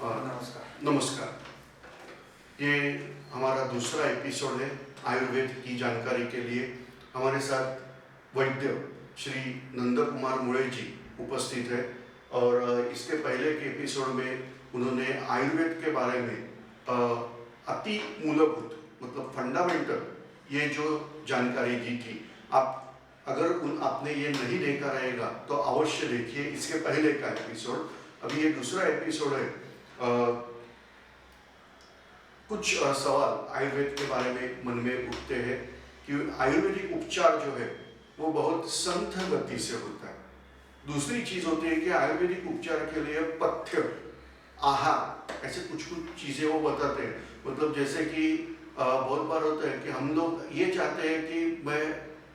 नमस्कार। नमस्कार। ये हमारा दूसरा एपिसोड है आयुर्वेद की जानकारी के लिए। हमारे साथ वैद्य श्री नंद कुमार मुळे जी उपस्थित है और इसके पहले के एपिसोड में उन्होंने आयुर्वेद के बारे में अति मूलभूत मतलब फंडामेंटल ये जो जानकारी दी थी। आप अगर आपने ये नहीं देखा रहेगा तो अवश्य देखिए इसके पहले का एपिसोड। अभी ये दूसरा एपिसोड है। कुछ सवाल आयुर्वेद के बारे में मन में उठते हैं कि आयुर्वेदिक उपचार जो है वो बहुत संथ गति से होता है। दूसरी चीज होती है कि आयुर्वेदिक उपचार के लिए पथ्य आहार ऐसे कुछ कुछ चीजें वो बताते हैं। मतलब जैसे कि बहुत बार होता है कि हम लोग ये चाहते हैं कि मैं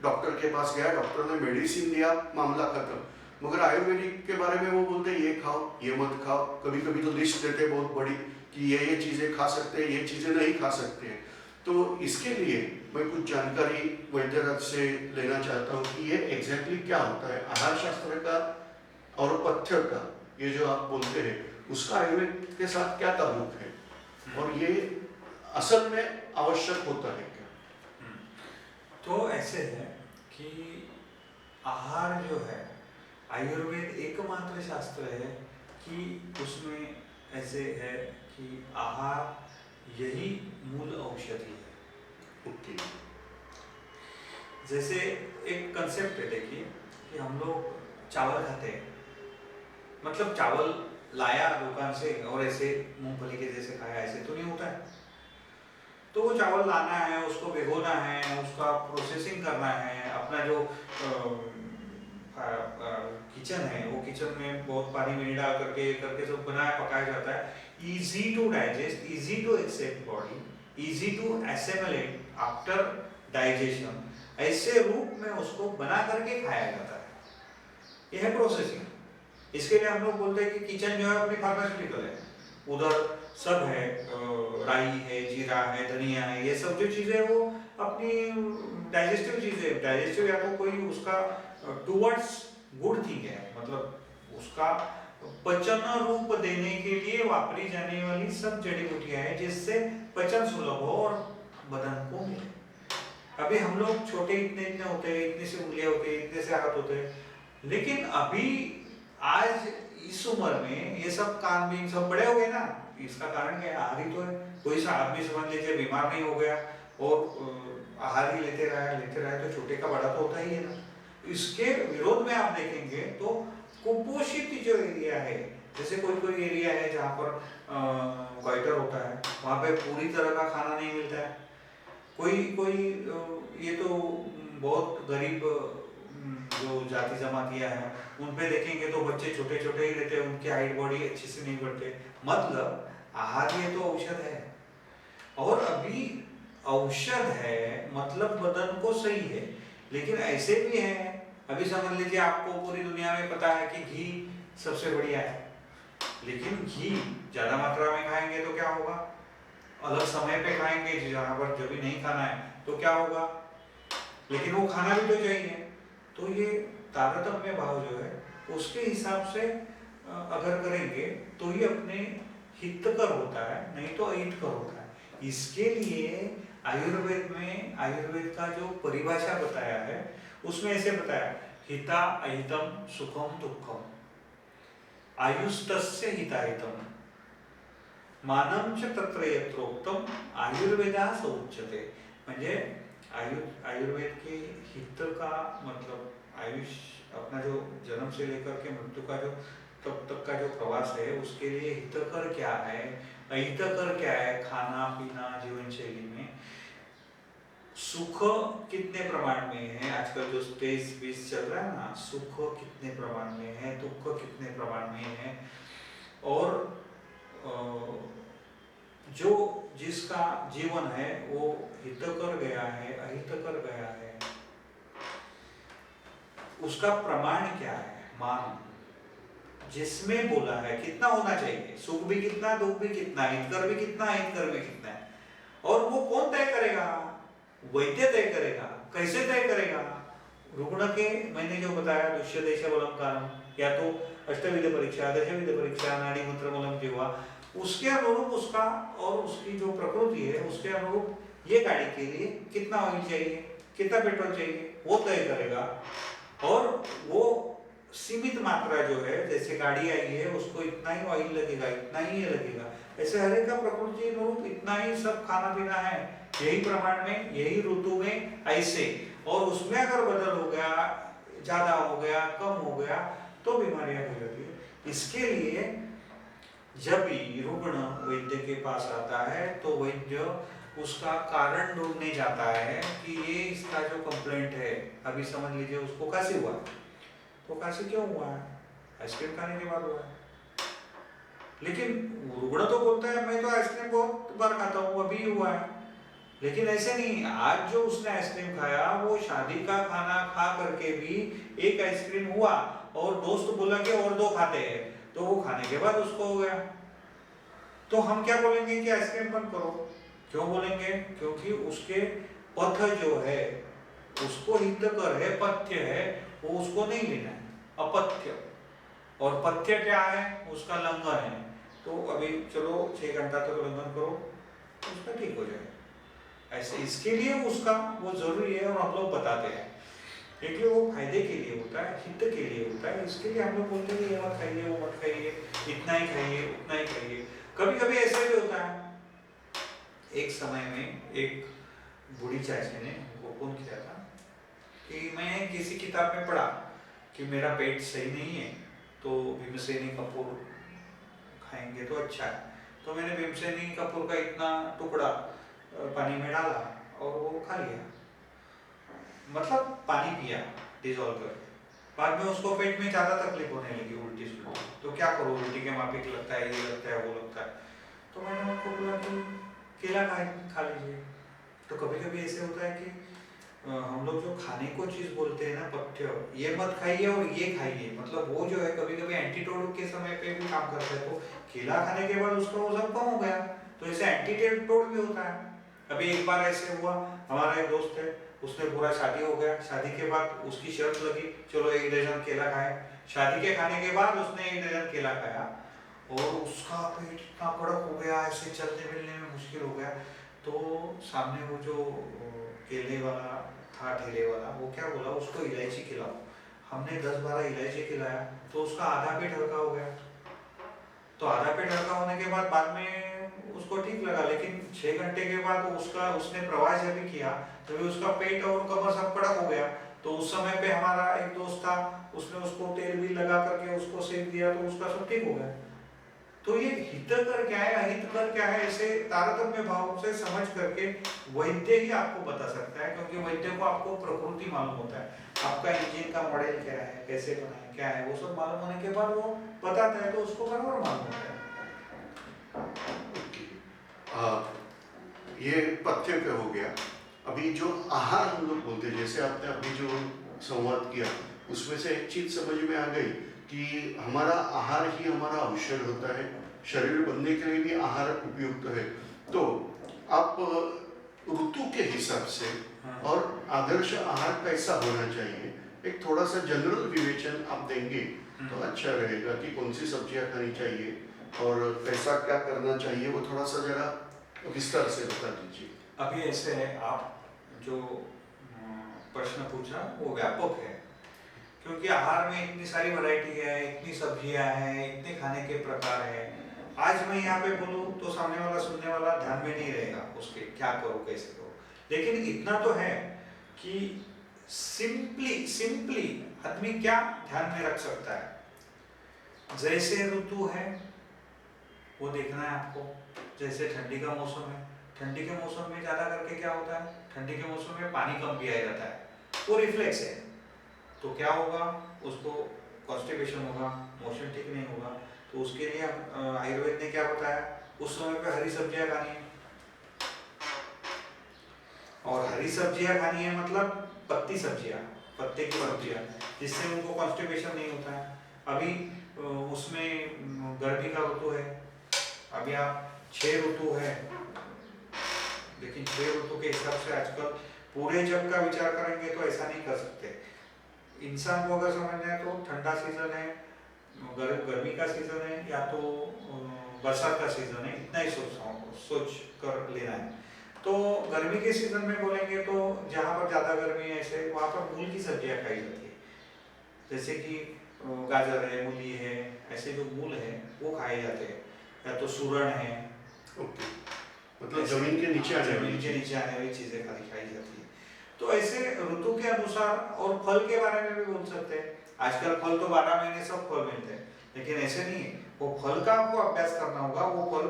डॉक्टर के पास गया, डॉक्टर ने मेडिसिन दिया, मामला खत्म। मगर आयुर्वेदिक के बारे में वो बोलते हैं ये खाओ ये मत खाओ। कभी कभी तो लिस्ट देते हैं बहुत बड़ी कि ये चीज़ें खा सकते हैं, ये चीज़ें नहीं खा सकते हैं। तो इसके लिए मैं कुछ जानकारी वैद्यराज से लेना चाहता हूँ कि ये एग्जैक्टली क्या होता है आहार शास्त्र का और पथ्य का। ये जो आप बोलते हैं उसका आयुर्वेद के साथ क्या ताल्लुक है और ये असल में आवश्यक होता है क्या? तो ऐसे है कि आहार जो है आयुर्वेद एकमात्र शास्त्र है कि उसमें ऐसे है कि आहार यही मूल औषधि है। ओके। जैसे एक कंसेप्ट है, देखिए कि हम लोग चावल खाते हैं, मतलब चावल लाया दुकान से और ऐसे मूंगफली के जैसे खाया, ऐसे तो नहीं होता है। तो वो चावल लाना है, उसको भिगोना है, उसका प्रोसेसिंग करना है, अपना जो किचन है वो किचन में बहुत पानी में डाल करके करके सब बनाया पकाया जाता है। Easy to digest, easy to accept body, easy to assimilate after digestion, ऐसे रूप में उसको बना करके खाया जाता है। यह है प्रोसेसिंग। इसके लिए हम लोग बोलते हैं कि किचन जो है अपनी फार्मास्यूटिकल है। उधर सब है, राई है, जीरा है, धनिया है, ये सब जो चीजें वो अपनी डाइजेस्टिव चीजें, डाइजेस्टिव या तो कोई उसका टुवर्ड्स गुड थिंग है, मतलब उसका पचन रूप देने के लिए वापरी जाने वाली सब जड़ी बूटियां हैं जिससे पचन सुलभ हो और बदन को मिले। अभी हम लोग छोटे इतने इतने होते हैं, इतने से उंगलियां होते हैं, इतने से हाथ होते हैं, लेकिन अभी आज इस उम्र में ये सब कान बीन सब बड़े हो गए ना। इसका कारण क्या है? आहार ही तो है। कोई सा आदमी समझ लीजिए बीमार नहीं हो गया और आहार ही लेते रहा तो छोटे का बड़ा तो होता ही है ना। इसके विरोध में आप देखेंगे तो कुपोषित जो एरिया है, जैसे कोई कोई एरिया है जहाँ पर क्वाइटर होता है, वहाँ पे पूरी तरह का खाना नहीं मिलता है। कोई कोई ये तो बहुत गरीब जो जाति जमातियां हैं उन पे देखेंगे तो बच्चे छोटे छोटे ही रहते हैं, उनकी हाइट बॉडी अच्छे से नहीं बढ़ते। मतलब आहार ये तो औषध है, और अभी औषध है मतलब बदन को सही है। लेकिन ऐसे भी है, अभी समझ लीजिए आपको पूरी दुनिया में पता है कि घी सबसे बढ़िया है, लेकिन घी ज्यादा मात्रा में खाएंगे तो क्या होगा? अलग समय पे खाएंगे जहां पर जब भी नहीं खाना है तो क्या होगा? लेकिन वो खाना भी तो चाहिए। तो ये तारतम्य भाव जो है उसके हिसाब से अगर करेंगे तो ये अपने हितकर होता है, नहीं तो अहितकर होता है। इसके लिए आयुर्वेद में आयुर्वेद का जो परिभाषा बताया है उसमें ऐसे बताया, हिता अहितम सुखम दुखम आयुस्तस्य हिताहितम मानम च तत्र यत्रोक्तम आयुर्वेदास उच्यते। म्हणजे आयुर्वेद के हित का मतलब आयुष्य, अपना जो जन्म से लेकर के मृत्यु का जो तब तक का जो प्रवास है उसके लिए हितकर क्या है, अहितकर क्या है, खाना पीना जीवन शैली में सुख कितने प्रमाण में है। आजकल जो स्पेस बीस चल रहा है ना, सुख कितने प्रमाण में है, दुख कितने प्रमाण में है, और जो जिसका जीवन है वो हितकर गया है अहितकर गया है, उसका प्रमाण क्या है, मान जिसमें बोला है कितना होना चाहिए, सुख भी कितना, दुख भी कितना, हितकर भी कितना, अहितकर भी कितना है। और वो कौन तय करेगा? वैद्य तय करेगा। कैसे तय करेगा? रुग्ण के मैंने जो बताया दुष्य देश बलम कारण, या तो अष्टविध परीक्षा, दशविध परीक्षा, नाड़ी मूत्र मलम जिह्वा, उसके अनुरूप उसका और उसकी जो प्रकृति है उसके अनुरूप ये गाड़ी के लिए कितना ऑयल चाहिए, कितना पेट्रोल चाहिए, वो तय करेगा। और वो सीमित मात्रा जो है, जैसे गाड़ी आई है उसको इतना ही ऑयल लगेगा, इतना ही ये लगेगा, ऐसे हर एक का प्रकृति अनुरूप इतना ही सब खाना पीना है, यही प्रमाण में, यही ऋतु में ऐसे। और उसमें अगर बदल हो गया, ज्यादा हो गया, कम हो गया, तो बीमारियां हो जाती है। इसके लिए जब भी रुग्ण वैद्य के पास आता है तो वैद्य उसका कारण ढूंढने जाता है कि ये इसका जो कंप्लेंट है, अभी समझ लीजिए उसको खांसी हुआ, तो खांसी क्यों हुआ है, आइसक्रीम खाने के बाद हुआ है। लेकिन रुग्ण तो बोलता है मैं तो आइसक्रीम बहुत बार खाता हूँ, अभी हुआ है। लेकिन ऐसे नहीं, आज जो उसने आइसक्रीम खाया वो शादी का खाना खा करके भी एक आइसक्रीम हुआ और दोस्त बोला कि और दो खाते हैं, तो वो खाने के बाद उसको हो गया। तो हम क्या बोलेंगे कि आइसक्रीम बंद करो। क्यों बोलेंगे? क्योंकि उसके पथ जो है, उसको हितकर है, पथ्य है, वो उसको नहीं लेना है, अपथ्य। और पथ्य क्या है? उसका लंघन है। तो अभी चलो 6 घंटा तक लंघन करो, उसका ठीक हो जाएगा। ऐसे इसके लिए उसका वो जरूरी है और हम लोग बताते हैं, क्योंकि वो फायदे के लिए होता है, हित के लिए होता है। इसके लिए हम लोग बोलते हैं ये मत खाइए, वो मत खाइए, इतना ही खाइए, उतना ही खाइए। कभी कभी ऐसा भी होता है, एक समय में एक बूढ़ी चाची ने वो फोन किया था कि मैं किसी किताब में पढ़ा कि मेरा पेट सही नहीं है, तो भीमसेनी कपूर खाएंगे तो अच्छा है। तो मैंने भीमसेनी कपूर का इतना टुकड़ा पानी में डाला और वो खा लिया, मतलब पानी पिया डिजोल्व करके। बाद में उसको पेट में ज्यादा तकलीफ होने लगी, उल्टी सुल्टी। तो क्या करो, उल्टी के मापिक लगता है, ये लगता है, वो लगता है। तो मैंने उनको बोला कि केला खा लीजिए। तो कभी कभी ऐसे होता है कि हम लोग जो खाने को चीज बोलते हैं ना, पथ्य, ये मत खाइए और ये खाइए, मतलब वो जो है कभी कभी एंटीडोट के समय पे भी काम करता है। तो केला खाने के बाद उसका वजन कम हो गया, तो ऐसे एंटीडोट भी होता है। अभी एक बार ऐसे हुआ, हमारा एक दोस्त है, उसने पूरा शादी हो गया, शादी के बाद उसकी शर्त लगी चलो 1 डजन केला खाए। शादी के खाने के बाद उसने 1 डजन केला खाया और उसका पेट इतना कड़क हो गया, ऐसे चलने मिलने में मुश्किल हो गया। तो सामने वो जो केले वाला था, ठेले वाला, वो क्या बोला, उसको इलायची खिलाओ। हमने 10-12 इलायची खिलाया तो उसका आधा पेट हल्का हो गया। तो आधा पेट हल्का होने के बाद में उसको ठीक लगा, लेकिन 6 घंटे के बाद उसने प्रवास जब भी किया तभी उसका पेट और कमर सब कड़क हो गया। तो उस समय पे हमारा एक दोस्त था, उसने उसको तेल भी लगा करके उसको सेक दिया, तो उसका सब ठीक हो गया। तो ये हित कर क्या है, अहित कर क्या है, ऐसे तारतम्य भाव से समझ करके वैद्य ही आपको बता सकता है, क्योंकि वैद्य को आपको प्रकृति मालूम होता है, आपका इंजन का मॉडल क्या है, कैसे बना है, क्या है, वो सब मालूम होने के बाद वो बताता है, तो उसको बराबर मालूम होता है। ये पथ्य पे हो गया। अभी जो आहार हम लोग बोलते हैं, जैसे आपने अभी जो संवाद किया उसमें से एक चीज समझ में आ गई कि हमारा आहार ही हमारा औषध होता है, शरीर बनने के लिए भी आहार उपयुक्त है। तो आप ऋतु के हिसाब से और आदर्श आहार कैसा होना चाहिए, एक थोड़ा सा जनरल विवेचन आप देंगे तो अच्छा रहेगा कि कौन सी सब्जियां खानी चाहिए और कैसा क्या करना चाहिए, वो थोड़ा सा जरा विस्तार से बता दीजिए। अभी ऐसे है, आप जो प्रश्न पूछा वो व्यापक है, क्योंकि आहार में इतनी सारी वैरायटी है, इतनी सब्जियां हैं, इतने खाने के प्रकार हैं। आज मैं यहाँ पे बोलूँ तो सामने वाला सुनने वाला ध्यान में नहीं रहेगा उसके, क्या करो कैसे करो। लेकिन इतना तो है कि सिंपली आदमी क्या ध्यान में रख सकता है, जैसे ऋतु है वो देखना है आपको। जैसे ठंडी का मौसम है, ठंडी के मौसम में ज्यादा करके क्या होता है, ठंडी के मौसम में पानी कम पिया जाता है, वो रिफ्लेक्स है। तो क्या होगा, उसको कॉन्स्टिपेशन होगा, मोशन ठीक नहीं होगा। तो उसके लिए आयुर्वेद ने क्या बताया, उस समय पे हरी सब्जियां खानी है। और हरी सब्जियां खानी है मतलब पत्ती सब्जियां, पत्ते की सब्जियां, जिससे उनको कॉन्स्टिपेशन नहीं होता है। अभी उसमें गर्मी का ऋतु है, अभी आप 6 ऋतु है, लेकिन 6 ऋतु के हिसाब से आजकल पूरे जग का विचार करेंगे तो ऐसा नहीं कर सकते। इंसान को अगर समझना है तो ठंडा सीजन है, गर्मी का सीजन है, या तो बरसात का सीजन है, इतना ही सोच कर लेना है। तो गर्मी के सीजन में बोलेंगे तो जहाँ पर ज़्यादा गर्मी है ऐसे वहाँ पर मूल की सब्जियाँ खाई जाती है, जैसे कि गाजर है, मूली है, ऐसे जो मूल है वो खाए जाते हैं, या तो सूरण है। ओके, मतलब ऐसे जमीन के नीचे आने वाली जमीन के चीज। नीचे आने वाली चीजें खाई जाती है। तो ऐसे ऋतु के अनुसार, और फल के बारे में भी बोल सकते हैं। आजकल फल तो 12 महीने सब फल मिलते हैं, लेकिन ऐसे नहीं है। वो फल का आपको अभ्यास करना होगा, वो फल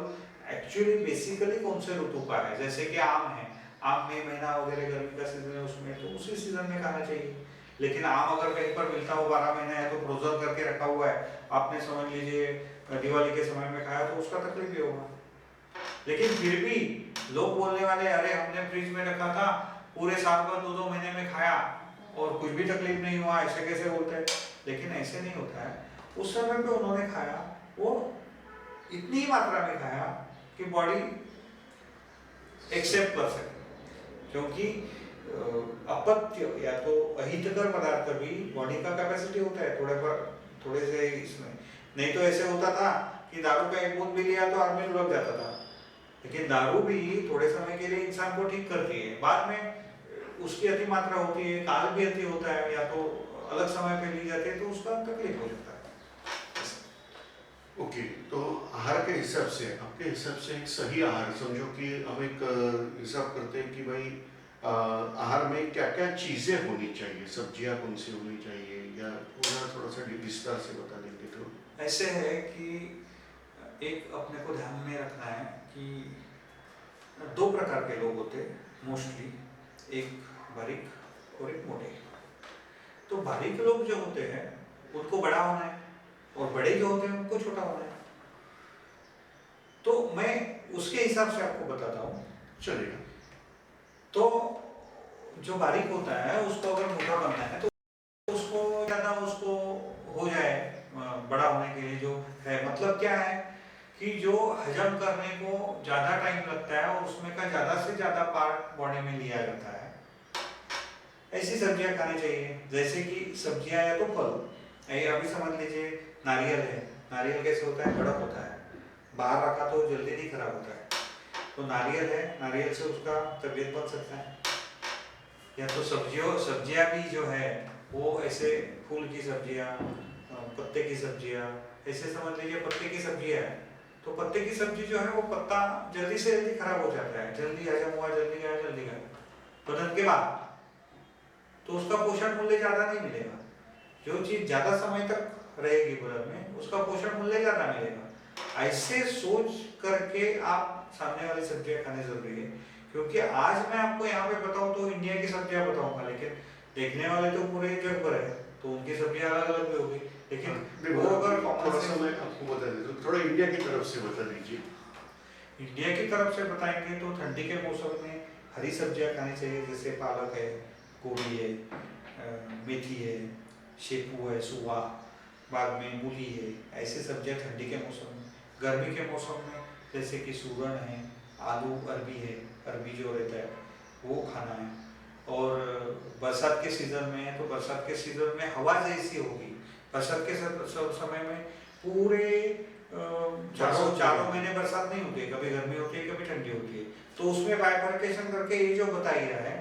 एक्चुअली बेसिकली कौन से ऋतु का है। जैसे कि आम है, आम मई महीना वगैरह गर्मी का सीजन है, उसमें तो उसी सीजन में खाना चाहिए। लेकिन आम अगर कहीं पर मिलता हो 12 महीना है तो फ्रोजन करके रखा हुआ है, आपने समझ लीजिए दिवाली के समय में खाया, तो उसका तकलीफ भी होगा। लेकिन फिर भी लोग बोलने वाले, अरे हमने फ्रिज में रखा था, पूरे साल भर 2-2 महीने में खाया और कुछ भी तकलीफ नहीं हुआ, ऐसे कैसे बोलते हैं। लेकिन ऐसे नहीं होता है। उस समय पे उन्होंने खाया, वो इतनी मात्रा में खाया कि बॉडी एक्सेप्ट कर सके, क्योंकि अपत्य या तो अहितकर पदार्थ भी बॉडी का कैपेसिटी होता है थोड़े से इसमें। नहीं तो ऐसे होता था कि दारू का एक बूंद भी लिया तो आदमी लुढ़क जाता था। लेकिन दारू भी थोड़े समय के लिए इंसान को ठीक करती है, बाद में उसकी अति मात्रा होती है, काल भी अति होता है, या तो अलग समय पे ली जाती है तो उसका तकलीफ हो जाता है। ओके, तो आहार के हिसाब से, आपके हिसाब से एक सही आहार, समझो कि हम एक हिसाब करते हैं कि भाई आहार में क्या क्या चीज़ें होनी चाहिए, सब्जियां कौन सी होनी चाहिए, या थोड़ा सा विस्तार से बता देंगे तो। ऐसे है कि एक अपने को ध्यान में रखना है कि 2 प्रकार के लोग होते हैं मोस्टली, एक बारीक और एक मोटे। तो बारीक लोग जो होते हैं उनको बड़ा होना है, और बड़े जो होते हैं उनको छोटा होना है। तो मैं उसके हिसाब से आपको बताता हूँ। चलेगा। तो जो बारीक होता है उसको अगर मोटा बनना है तो उसको ज़्यादा उसको हो जाए बड़ा होने के लिए जो है, मतलब क्या है कि जो हजम करने को ज़्यादा टाइम लगता है और उसमें का ज़्यादा से ज़्यादा पार्ट बॉडी में लिया जाता है, ऐसी सब्जियां खानी चाहिए। जैसे कि सब्जियां या तो फल, अभी समझ लीजिए नारियल है, नारियल कैसे होता है, कड़क होता है, बाहर रखा तो जल्दी नहीं खराब होता है। तो नारियल है, नारियल से उसका तबीयत बन सकता है। या तो सब्जियां भी जो है वो ऐसे फूल की सब्जियां, पत्ते की सब्जियां, ऐसे समझ लीजिए पत्ते की सब्जियां है, तो पत्ते की सब्जी जो है वो पत्ता जल्दी से जल्दी खराब हो जाता है, जल्दी हजम हुआ, जल्दी गया बदन के बाद, तो उसका पोषण मूल्य ज्यादा नहीं मिलेगा। जो चीज ज्यादा समय तक रहेगी बदन में उसका पोषण मूल्य ज्यादा मिलेगा। ऐसे सोच करके आप सामने वाली सब्जियां खाने जरूरी है। क्योंकि आज मैं आपको यहाँ पे बताऊँ तो इंडिया की सब्जियां बताऊंगा, लेकिन देखने वाले तो पूरे जग भर है, तो उनकी सब्जियां अलग अलग भी होगी। लेकिन देखो, वो अगर थोड़ा सा मैं आपको बता देता हूँ, थोड़ा इंडिया की तरफ से बता दीजिए। इंडिया की तरफ से बताएंगे तो ठंडी के मौसम में हरी सब्जियां खानी चाहिए, जैसे पालक है, गोभी है, मेथी है, शेपू है, सुहा, बाद में मूली है। ऐसे सब्जियां ठंडी के मौसम में। गर्मी के मौसम में जैसे कि सूरन है, आलू, अरबी है, अरबी जो रहता है वो खाना है। और बरसात के सीजन में है तो बरसात के सीजन में हवा जैसी होगी, बरसात के समय में पूरे चारों महीने बरसात नहीं होती है, कभी गर्मी होती है, कभी ठंडी होती है। तो उसमें बाइफरकेशन करके ये जो बताया गया है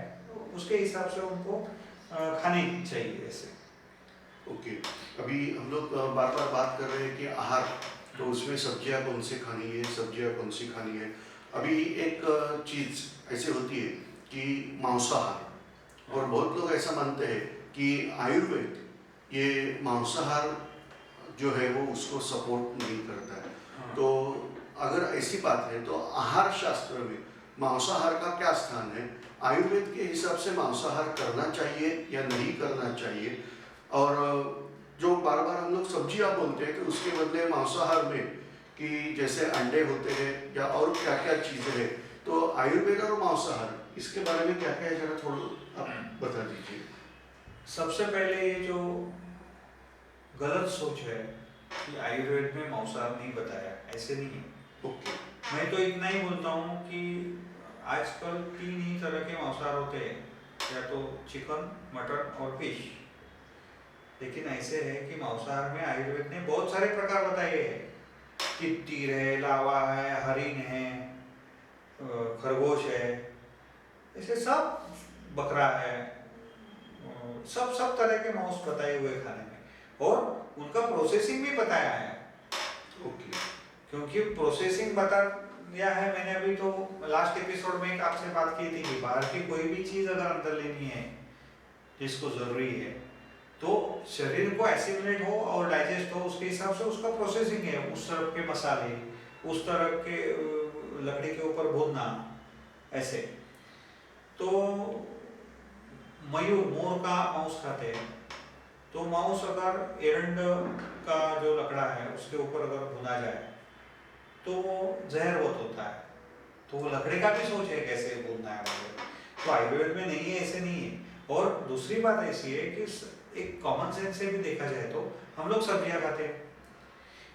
उसके हिसाब से उनको खानी चाहिए ऐसे। ओके, अभी हम लोग बार बार बात कर रहे हैं कि आहार, तो उसमें सब्जियां कौन सी खानी है, सब्जियां कौन सी खानी है। अभी एक चीज़ ऐसे होती है कि मांसाहार, और बहुत लोग ऐसा मानते हैं कि आयुर्वेद ये मांसाहार जो है वो उसको सपोर्ट नहीं करता है। तो अगर ऐसी बात है तो आहार शास्त्र में मांसाहार का क्या स्थान है, आयुर्वेद के हिसाब से मांसाहार करना चाहिए या नहीं करना चाहिए। और जो बार बार हम लोग सब्जियां बोलते हैं कि उसके बदले मांसाहार में कि जैसे अंडे होते हैं या और क्या क्या चीज़ें हैं, तो आयुर्वेद और मांसाहार इसके बारे में क्या क्या है, जरा थोड़ा आप बता दीजिए। सबसे पहले ये जो गलत सोच है कि आयुर्वेद में मांसाहार नहीं बताया, ऐसे नहीं है। ओके, मैं तो इतना ही बोलता हूँ कि आजकल 3 ही तरह के मांसाहार होते हैं, या तो चिकन, मटन और फिश। लेकिन ऐसे है कि मांसाहार में आयुर्वेद ने बहुत सारे प्रकार बताए हैं। तितर है, लावा है, हरिण है, खरगोश है, ऐसे सब, बकरा है, सब सब तरह के मांस बताए हुए खाने में, और उनका प्रोसेसिंग भी बताया है। ओके। क्योंकि प्रोसेसिंग बताया है मैंने, अभी तो लास्ट एपिसोड में एक आपसे बात की थी कि बाहर की कोई भी चीज़ अगर अंदर लेनी है जिसको ज़रूरी है, तो शरीर को एसिमिलेट हो और डाइजेस्ट हो, उसके हिसाब से उसका प्रोसेसिंग है। उस तरह के मसाले, उस तरह के लकड़ी के ऊपर भूनना, ऐसे। तो मयूर, मोर का मांस खाते हैं, तो मांस अगर एरंड का जो लकड़ा है उसके ऊपर अगर भुना जाए तो वो जहर बहुत होता है, तो वो लकड़ी का भी सोच है कैसे भूनना है वगैरह। तो आयुर्वेद में नहीं है, ऐसे नहीं है। और दूसरी बात ऐसी है कि एक कॉमन सेंस से भी देखा जाए तो हम लोग सब्जियां खाते हैं,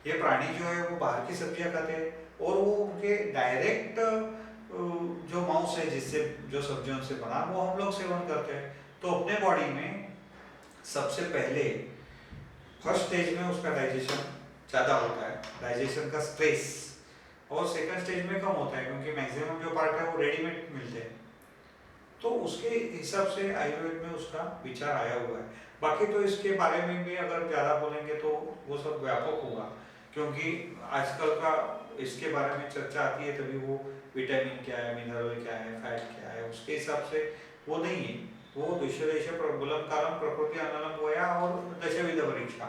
ये प्राणी जो है वो बाहर की सब्जियां खाते हैं, और वो उनके डायरेक्ट जो मांस है जिससे जो सब्जियों से बना वो हम लोग सेवन करते हैं। तो अपने बॉडी में सबसे पहले फर्स्ट स्टेज में उसका डाइजेशन ज़्यादा होता है, डाइजेशन का स्ट्रेस, और सेकंड स्टेज में कम होता है क्योंकि मैक्सिमम जो पार्ट है वो रेडीमेड मिलते हैं। तो उसके हिसाब से आयुर्वेद में उसका विचार आया हुआ है। बाकी तो इसके बारे में भी अगर ज़्यादा बोलेंगे तो वो सब व्यापक होगा, क्योंकि आजकल का इसके बारे में चर्चा आती है तभी वो विटामिन क्या है, मिनरल क्या है, फैट क्या है, उसके हिसाब से वो नहीं है। वो दश प्रबलम कारण प्रकृति अनलम होया और दशविध परीक्षा।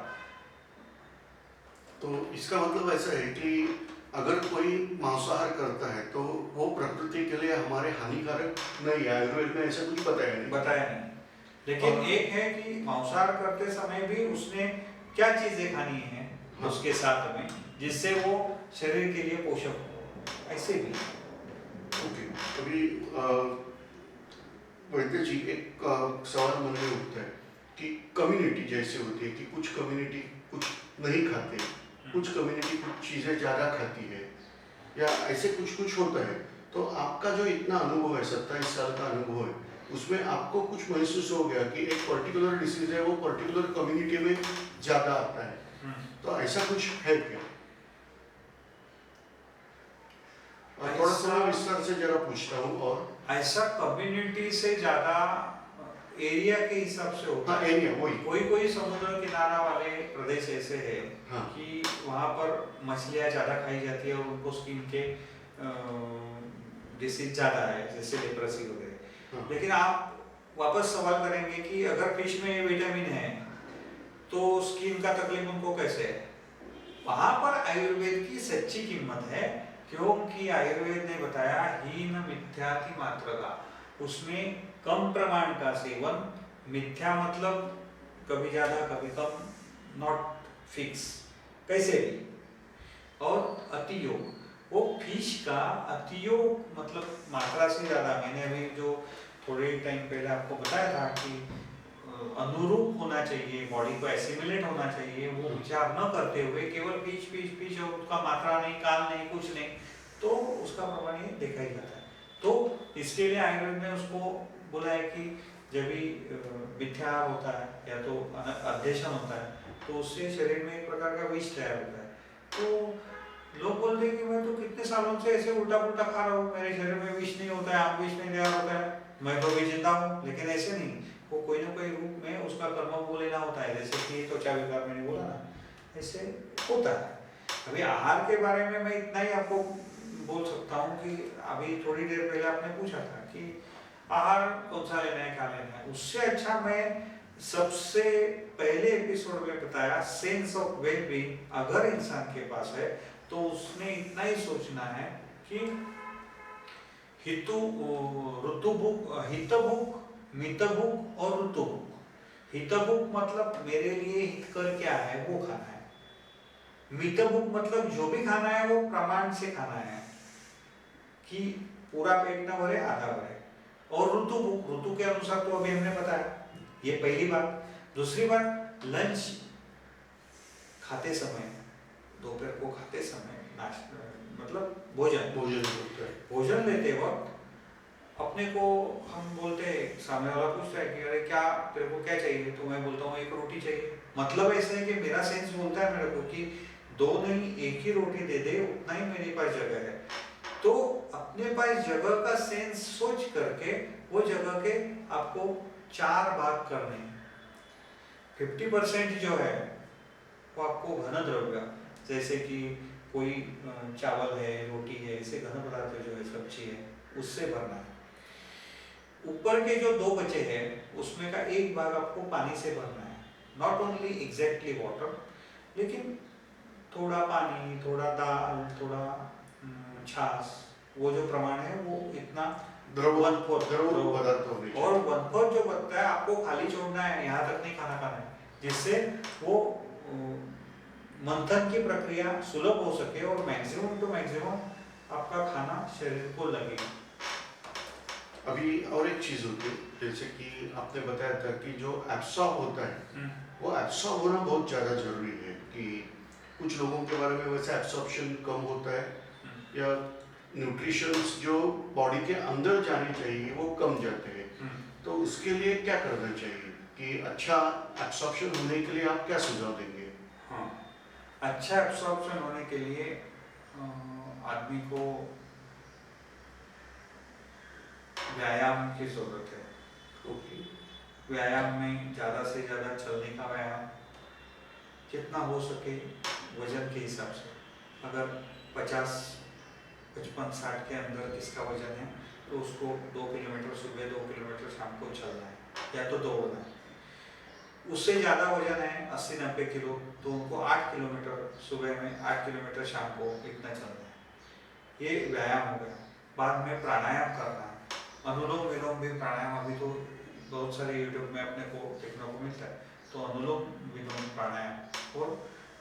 तो इसका मतलब ऐसा है कि अगर कोई मांसाहार करता है तो वो प्रकृति के लिए हमारे हानिकारक नहीं है, आयुर्वेद में ऐसा कुछ बताया नहीं। बताया नहीं, लेकिन एक है कि मांसाहार करते समय भी उसने क्या चीजें खानी है उसके साथ में, जिससे वो शरीर के लिए पोषक हो, ऐसे भी। ओके। अभी वैद्य जी, एक सवाल मन में उठता है कि कम्युनिटी जैसे होती है कि कुछ कम्युनिटी कुछ नहीं खाते, कुछ कम्युनिटी कुछ चीज़ें ज़्यादा खाती है, या ऐसे कुछ कुछ होता है। तो आपका जो इतना अनुभव है, 27 साल का अनुभव है, उसमें आपको कुछ महसूस हो गया कि एक पर्टिकुलर डिसीज है वो पर्टिकुलर कम्युनिटी में ज़्यादा आता है, तो ऐसा कुछ है क्या? और थोड़ा सा मैं विस्तार से जरा पूछता हूँ। और ऐसा कम्युनिटी से ज्यादा एरिया के हिसाब से होता है। एरिया वही, कोई कोई समुद्र किनारा वाले प्रदेश ऐसे है कि वहाँ पर मछलियाँ ज़्यादा खाई जाती है और उनको स्किन के डिसीज ज़्यादा है, जैसे लेप्रोसी वगैरह। लेकिन आप वापस सवाल करेंगे कि अगर फिश में विटामिन है तो स्किन का तकलीफ उनको कैसे है? वहाँ पर आयुर्वेद की सच्ची कीमत है, क्योंकि आयुर्वेद ने बताया हीन मिथ्याति मात्र का, उसमें कम प्रमाण का सेवन, मिथ्या मतलब कभी ज्यादा कभी कम, नॉट फिक्स, कैसे भी, और अतियोग, वो फिश का अतियोग मतलब मात्रा से ज्यादा। मैंने अभी जो थोड़े टाइम पहले आपको बताया था कि अनुरूप होना चाहिए, बॉडी को एसिमिलेट होना चाहिए, वो विचार न करते हुए केवल फिश फिश फिश और उसका मात्रा नहीं, काल नहीं, कुछ नहीं, तो उसका प्रमाण ये देखा ही जाता है। तो इसके लिए आयुर्वेद ने उसको बोला है कि जब भी मिथ्याहार होता है या तो अध्यशन होता है तो उससे शरीर में एक प्रकार का विष तैयार होता है। तो लोग बोलते हैं कि मैं तो कितने सालों से ऐसे उल्टा पुल्टा खा रहा हूँ, मेरे शरीर में विष नहीं होता है, आप विष नहीं तैयार होता है, मैं तो भी जिंदा हूँ। लेकिन ऐसे नहीं, वो कोई ना कोई रूप में उसका कर्म वो लेना होता है, जैसे कि त्वचा विकार मैंने बोला ना, ऐसे होता है। अभी आहार के बारे में मैं इतना ही आपको बोल सकता हूँ कि अभी थोड़ी देर पहले आपने पूछा था कि आहार कौन सा लेना है, क्या लेना है, उससे अच्छा मैं सबसे पहले एपिसोड में बताया सेंस ऑफ वेलबींग अगर इंसान के पास है तो उसने इतना ही सोचना है कि हितभुक, मितभुक और ऋतुभुक। हितभुक मतलब मेरे लिए हितकर क्या है वो खाना है, मितभुक मतलब जो भी खाना है वो प्रमाण से खाना है कि पूरा पेट ना भरे, आधा भरे। और ऋतुभुक, ऋतु के अनुसार तो अभी हमने बताया, ये पहली बात। दूसरी बात, लंच खाते समय, दोपहर को खाते समय, नाश्ता मतलब भोजन लेते वक्त अपने को हम बोलते हैं, सामने वाला पूछता है कि अरे क्या तेरे को क्या चाहिए, तो मैं बोलता हूँ एक रोटी चाहिए। मतलब ऐसा है कि मेरा सेंस बोलता है मेरे को कि दो नहीं एक ही रोटी दे दे, उतना ही मेरे पास जगह है। तो अपने पास जगह का सेंस सोच करके वो जगह के आपको 4 भाग करने हैं। 50% जो है वो आपको घन द्रव्य, जैसे कि कोई चावल है, रोटी है, ऐसे घन पदार्थ जो है, सब्जी है, उससे भरना है। ऊपर के जो 2 बचे हैं उसमें का एक भाग आपको पानी से भरना है। नॉट ओनली एग्जैक्टली वाटर, लेकिन थोड़ा पानी, थोड़ा दाल, थोड़ा छाछ, वो जो प्रमाण है वो इतना द्रव 1/4 पदार्थ होने चाहिए। और 1/4 जो बचता है आपको खाली छोड़ना है, यहाँ तक नहीं खाना खाना है, जिससे वो मंथन की प्रक्रिया सुलभ हो सके और मैक्सिमम टू मैक्सिमम आपका खाना शरीर को लगे। अभी और एक चीज होती है, जैसे कि आपने बताया था कि जो एब्सॉर्ब होता है वो एब्सॉर्ब होना बहुत ज़्यादा जरूरी है। कि कुछ लोगों के बारे में वैसे एब्सॉर्प्शन कम होता है, या न्यूट्रिशंस जो बॉडी के अंदर जाने चाहिए वो कम जाते हैं। तो उसके लिए क्या करना चाहिए कि अच्छा एब्सॉर्प्शन होने के लिए आप क्या सुझाव देंगे? हाँ, अच्छा एब्सॉर्प्शन होने के लिए आदमी को व्यायाम की जरूरत है। ओके। व्यायाम में ज़्यादा से ज़्यादा चलने का व्यायाम, जितना हो सके वजन के हिसाब से। अगर 50, 55, 60 के अंदर इसका वजन है तो उसको 2 किलोमीटर सुबह, 2 किलोमीटर शाम को चलना है या तो दौड़ना है। उससे ज़्यादा वजन है 80, 90 किलो, तो उनको 8 किलोमीटर सुबह में, 8 किलोमीटर शाम को, इतना चलना है। ये व्यायाम हो गया। बाद में प्राणायाम करना है। अनुलोम विलोम भी प्राणायाम अभी तो बहुत सारे यूट्यूब में अपने को देखने को मिलता है। तो अनुलोम विलोम प्राणायाम और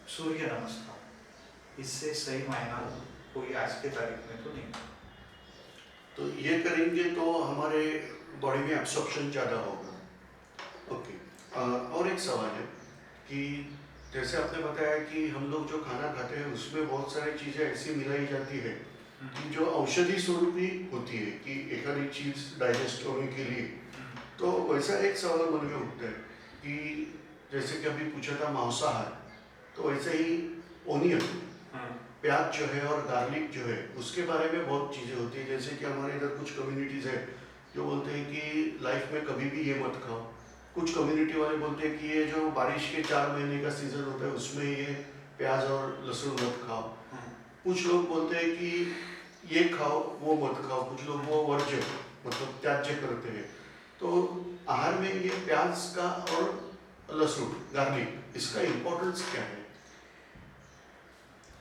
सूर्य नमस्कार, इससे सही मायना कोई आज के तारीख में तो नहीं। तो ये करेंगे तो हमारे बॉडी में एब्सॉर्प्शन ज़्यादा होगा। ओके। और एक सवाल है कि जैसे आपने बताया कि हम लोग जो खाना खाते हैं उसमें बहुत सारी चीज़ें ऐसी मिलाई जाती है कि जो औषधि स्वरूपी होती है कि एक आधी चीज़ डाइजेस्ट होने के लिए। तो वैसा एक सवाल मन में उठता है कि जैसे कि अभी पूछा था मांसाहार, तो वैसे ही ओनियन, प्याज जो है और गार्लिक जो है उसके बारे में बहुत चीज़ें होती है। जैसे कि हमारे इधर कुछ कम्युनिटीज़ है जो बोलते हैं कि लाइफ में कभी भी ये मत खाओ। कुछ कम्युनिटी वाले बोलते हैं कि ये जो बारिश के 4 महीने का सीज़न होता है उसमें ये प्याज और लहसुन मत खाओ। कुछ लोग बोलते हैं कि ये खाओ वो मत खाओ, कुछ लोग वो वर्ज्य मतलब त्याज्य करते हैं। तो आहार में ये प्याज का और लहसुन, गार्लिक, इसका इम्पोर्टेंस क्या है?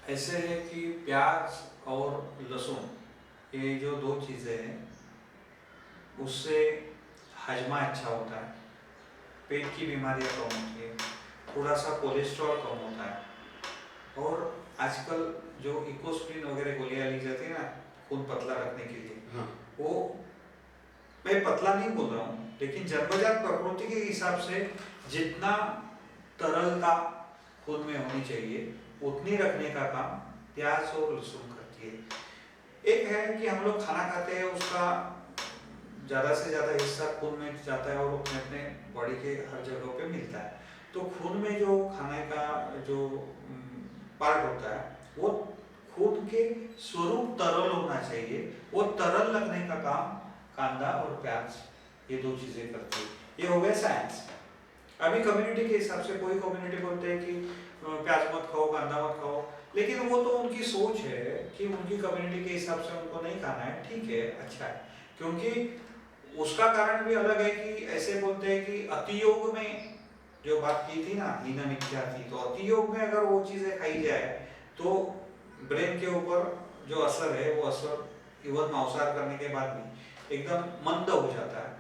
ऐसे है कि प्याज और लहसुन, ये जो 2 चीज़ें हैं उससे हजमा अच्छा होता है, पेट की बीमारियां कम होती है, थोड़ा सा कोलेस्ट्रॉल कम होता है। और आजकल जो इकोस्प्रिन वगैरह गोलियां ली जाती है ना खून पतला रखने के लिए, हाँ। वो मैं पतला नहीं बोल रहा हूँ, लेकिन जन्मजात प्रकृति के हिसाब से जितना तरलता खून में होनी चाहिए उतनी रखने का काम प्याज और लहसुन करती है। एक है कि हम लोग खाना खाते हैं, उसका ज़्यादा से ज़्यादा हिस्सा खून में जाता है और अपने अपने बॉडी के हर जगह पे मिलता है। तो खून में जो खाने का जो पार्ट होता है वो खून के स्वरूप तरल होना चाहिए, वो तरल लगने का काम कांदा और प्याज, ये 2 चीज़ें करती है। ये हो गया साइंस। अभी कम्युनिटी के हिसाब से कोई कम्युनिटी बोलते हैं कि प्याज मत खाओ, कांदा मत खाओ, लेकिन वो तो उनकी सोच है कि उनकी कम्युनिटी के हिसाब से उनको नहीं खाना है, ठीक है, अच्छा है। क्योंकि उसका कारण भी अलग है कि ऐसे बोलते हैं कि अतियोग में जो बात की थी ना, हीना मिथ्या थी, तो अतियोग में अगर वो चीज़ें खाई जाए तो ब्रेन के ऊपर जो असर है वो असर इवन मांसाहार करने के बाद भी एकदम मंद हो जाता है।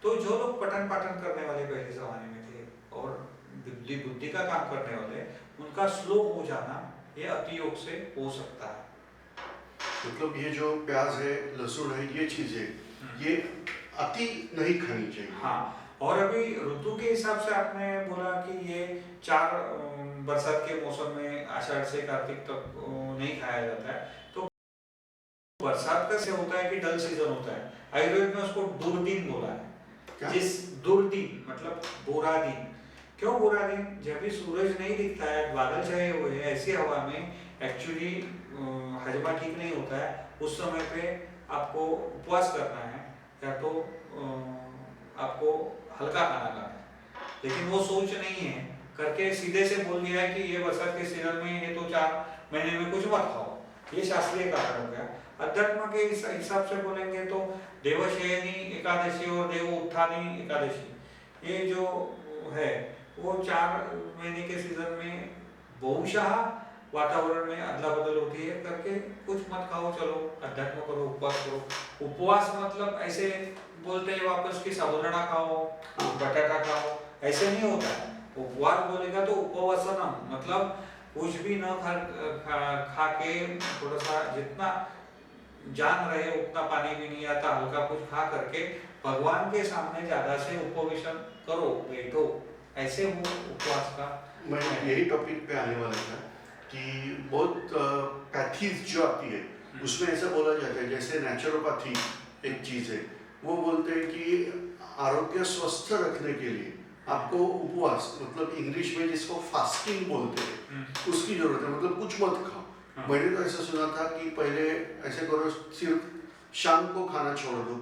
तो जो लोग पठन पाठन करने वाले पहले जमाने में थे और बुद्धि का काम करने वाले, उनका स्लो हो जाना ये अतियोग से हो सकता है। मतलब ये जो प्याज है, लहसुन है, ये चीजें ये अति नहीं खानी चाहिए। हाँ, और अभी ऋतु के हिसाब से आपने बोला कि ये 4 बरसात के मौसम में आषाढ़ से कार्तिक तक नहीं खाया जाता है। तो बरसात का से होता है कि डल सीजन होता है, आयुर्वेद में उसको दुर्दिन बोला है। क्या? जिस दुर्दिन मतलब बुरा दिन, क्यों बुरा दिन? जब भी सूरज नहीं दिखता है, बादल छाए हुए हैं, ऐसी हवा में एक्चुअली हजमा ठीक नहीं होता है। उस समय पे आपको उपवास करना है, या तो आपको हल्का खाना खाना है। लेकिन वो सोच नहीं है, करके सीधे से बोल दिया है कि ये बरसात के सीजन में ये तो 4 महीने में कुछ मत खाओ। ये शास्त्रीय कारण हो गया। अध्यात्म के हिसाब से बोलेंगे तो देवशयनी एकादशी और देव उत्थानी एकादशी, ये जो है वो 4 महीने के सीजन में बहुशः वातावरण में अदला बदल होती है, करके कुछ मत खाओ, चलो अध्यात्म करो, उपवास करो। उपवास मतलब ऐसे बोलते हैं वापस कि साबुदाना खाओ, बटाटा खाओ, ऐसे नहीं होता है। उपवास बोलेगा तो उपवासनम मतलब कुछ भी न खा के थोड़ा सा जितना जान रहे उतना पानी भी नहीं आता, हल्का कुछ खा करके भगवान के सामने ज्यादा से उपवेशन करो, बैठो, ऐसे वो उपवास का। मैं यही टॉपिक पे आने वाला था कि बहुत पैथीज जो आती है उसमें ऐसा बोला जाता है, जैसे नेचुरोपैथी एक चीज है, वो बोलते हैं कि आरोग्य स्वस्थ रखने के लिए आपको उपवास, मतलब इंग्लिश में जिसको फास्टिंग बोलते हैं, उसकी जरूरत है। मतलब कुछ मत खाओ। मैंने तो ऐसा सुना था कि पहले ऐसे करो, सिर्फ शाम को खाना छोड़ दो,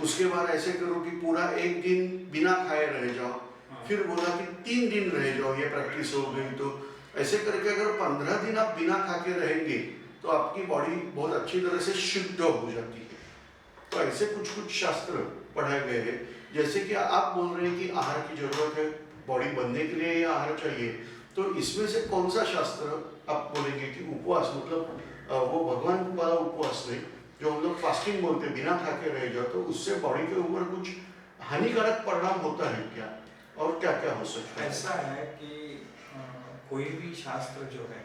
उसके बाद ऐसे करो कि पूरा एक दिन बिना खाए रह जाओ, फिर बोला कि 3 दिन रह जाओ, ये प्रैक्टिस हो गई। तो ऐसे करके अगर 15 दिन आप बिना खा के रहेंगे तो आपकी बॉडी बहुत अच्छी तरह से शुद्ध हो जाती है। तो ऐसे कुछ कुछ शास्त्र पढ़ाए गए हैं। जैसे कि आप बोल रहे हैं कि आहार की जरूरत है, बॉडी बनने के लिए ये आहार चाहिए, तो इसमें से कौन सा शास्त्र आप बोलेंगे कि उपवास, मतलब वो भगवान वाला उपवास नहीं, जो हम लोग फास्टिंग बोलते हैं, बिना खा के रह जाओ, तो उससे बॉडी के ऊपर कुछ हानिकारक परिणाम होता है क्या, और क्या क्या हो सकता है? ऐसा है कि कोई भी शास्त्र जो है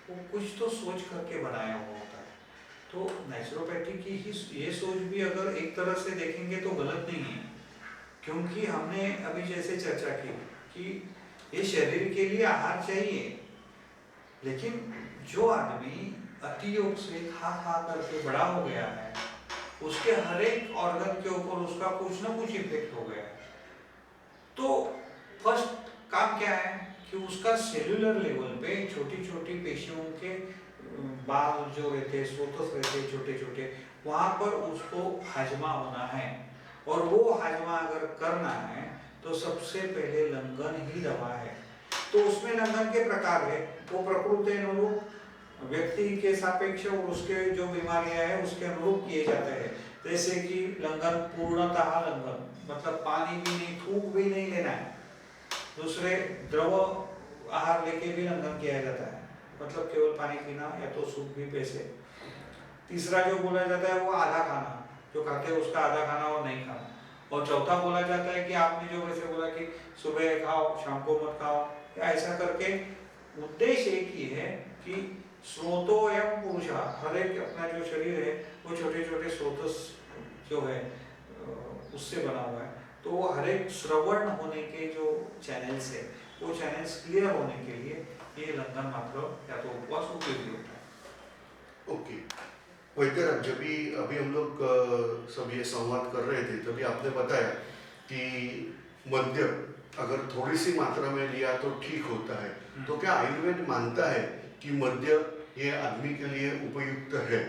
वो कुछ तो सोच करके बनाया हुआ होता है। तो नेचुरोपैथी की ही ये सोच भी अगर एक तरह से देखेंगे तो गलत नहीं है, क्योंकि हमने अभी जैसे चर्चा की कि ये शरीर के लिए आहार चाहिए, लेकिन जो आदमी अति योग से खा खा करके बड़ा हो गया है, उसके हर एक ऑर्गन के ऊपर उसका कुछ ना कुछ इफेक्ट हो गया है। तो फर्स्ट काम क्या है कि उसका सेल्यूलर लेवल पे छोटी छोटी पेशियों के बाल जो रहते हैं, स्रोतस रहते हैं छोटे छोटे, वहां पर उसको हजमा होना है। और वो हजमा अगर करना है तो सबसे पहले लंघन ही दवा है। तो उसमें लंघन के प्रकार है, वो प्रकृति अनुरूप व्यक्ति के सापेक्ष और उसके जो बीमारियां हैं उसके अनुरूप किए जाते हैं। जैसे कि लंघन पूर्णतः लंघन मतलब पानी भी नहीं, थूक भी नहीं लेना है। दूसरे द्रव आहार लेके भी लंघन किया जाता है, मतलब केवल पानी पीना या तो सूप भी पैसे। तीसरा जो बोला जाता है वो आधा खाना, जो खाते हैं उसका आधा खाना और नहीं खाना। और चौथा बोला जाता है कि आपने जो वैसे बोला कि सुबह खाओ शाम को मत खाओ, या ऐसा करके उद्देश्य एक ही है कि स्रोतो एवं पुरुषा, हर एक अपना जो शरीर है वो छोटे छोटे स्रोतस जो है उससे बना हुआ है। तो वो हर एक श्रवण होने के जो चैनल्स है वो चैनल्स क्लियर होने के लिए ये लंघन मात्र या तो उपवास उपयोगी होता है। ओके वैद्यराज, जब भी अभी हम लोग सब ये संवाद कर रहे थे तभी आपने बताया कि मद्य अगर थोड़ी सी मात्रा में लिया तो ठीक होता है। तो क्या आयुर्वेद मानता है कि मद्य ये आदमी के लिए उपयुक्त है,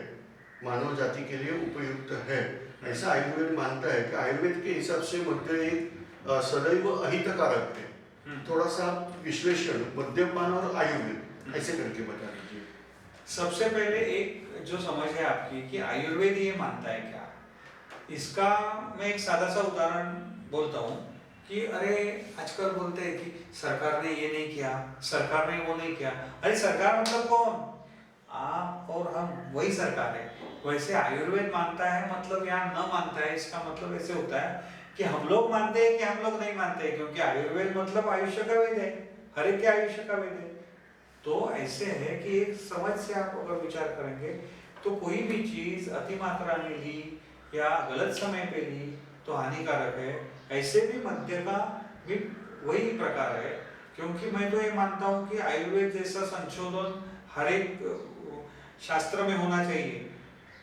मानव जाति के लिए उपयुक्त है? ऐसा आयुर्वेद मानता है कि आयुर्वेद के हिसाब से मद्य एक सदैव अहितकारक है। थोड़ा सा विश्लेषण मद्यपान और आयुर्वेद ऐसे करके बता दीजिए। सबसे पहले एक जो समझ है आपकी कि आयुर्वेद ये मानता है क्या, इसका मैं एक सादा सा उदाहरण बोलता हूँ कि अरे आजकल बोलते हैं कि सरकार ने ये नहीं किया, सरकार ने वो नहीं किया। अरे सरकार मतलब कौन? आप और हम, वही सरकार है। वैसे आयुर्वेद मानता है मतलब यहाँ न मानता है, इसका मतलब ऐसे होता है कि हम लोग मानते हैं कि हम लोग नहीं मानते, क्योंकि आयुर्वेद मतलब आयुष्य का वेद है, हर एक के आयुष्य का वेद है। तो ऐसे है कि एक समझ से आप अगर विचार करेंगे तो कोई भी चीज अति मात्रा में ली या गलत समय पे ली तो हानिकारक है। ऐसे भी मद्य का भी वही प्रकार है, क्योंकि मैं तो ये मानता हूँ कि आयुर्वेद जैसा संशोधन हर एक शास्त्र में होना चाहिए,